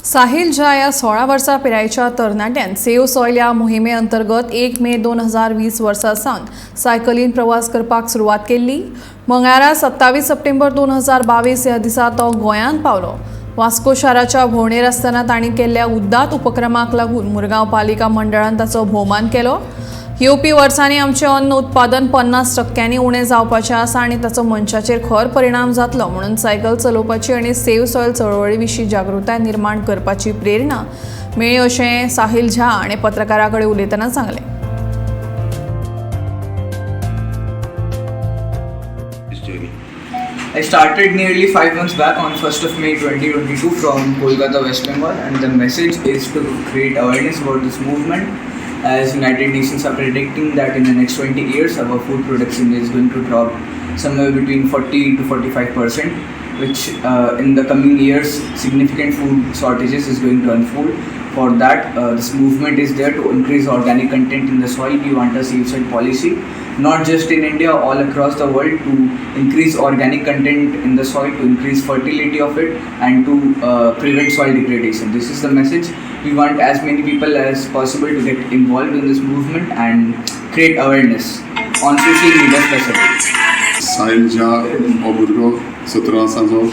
साहिल झा या 16 वर्सां पिरायेच्या तरणाट्यान सेव सॉयल ह्या मोहिमे अंतर्गत 1 मे 2020 वर्सा सावन सायकलीन प्रवास करपाक सुरवात केल्ली। मंगळारा 27 सप्टेंबर 2022 ह्या दिसा तो गोंयांत पावलो। वास्को शाराच्या भोंवडेर आसतना तांणी केल्ल्या उद्दात उपक्रमाक लागून मुरगांव पालिका मंडळान ताचो भोवमान केलो। येवपी वर्सांनी आमचें अन्न उत्पादन 50% उणें जावपाचें आसा आनी ताचो मनशाचेर खर परिणाम जातलो म्हणून सायकल चलोवपाची आनी सेव सॉयल चळवळी विशीं जागृताय निर्माण करपाची प्रेरणा मेळ्ळी अशें साहिल झा हाणें पत्रकारां कडेन उलयतना सांगलें। I started nearly 5 months back on 1st of May 2022 from Kolkata, West Bengal, and the message is to create awareness about this movement, as United Nations are predicting that in the next 20 years our food production is going to drop somewhere between 40 to 45%, which in the coming years significant food shortages is going to unfold. For that, this movement is there to increase organic content in the soil. We want a safe soil policy, not just in India, all across the world, to increase organic content in the soil, to increase fertility of it, and to prevent soil degradation. This is the message. We want as many people as possible to get involved in this movement and create awareness on social media specifically. Sahil झा हो भुरगो 17 वर्सांचो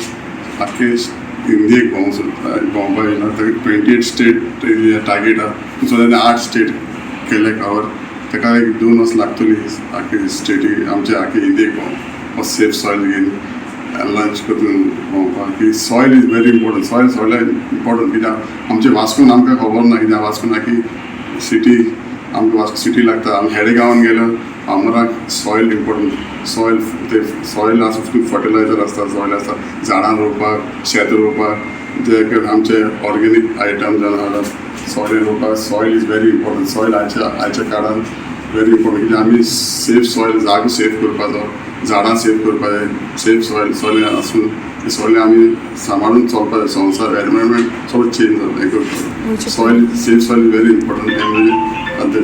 आख्खे इंडियेक भोंवपा येयला। ताका 28 state target आसा, so ताणें 8 state केले कवर। ताका एक 2 वर्स लागतली आख्खे स्टेटी आमच्या आख्खे इंडियेक भोंवप, सेफ सॉयल घेवन लंच करून भोंवपाक। की soil is very important. Soil important कित्याक आमचे वास्कोन आमकां खबर ना, कित्याक वास्कोन आख्खी सिटी आमकां वास्को सिटी लागता। आमी हेडे गांवान गेलो आमराक सॉयल इम्पॉर्टंट। सॉयल आसा फर्टिलायझर आसता, सॉयल आसता झाडां रोवपाक, शेत रोवपाक, जे आमचे ऑर्गेनीक आयटम जावन हाडप सॉयल रोवपाक। Soil is very important. Soil आयच्या काळान व्हेरी इम्पॉर्टंट, कित्याक आमी सेफ सॉयल जागो सेफ करपाचो, झाडां सेफ करपाचें। सेफ सॉयल आसून सॉयल आमी सांबाळून चलपाचें। संवसार एनवायरमेंट सगळें चेंज जाता। Soil safe soil is very important. हें म्हणजे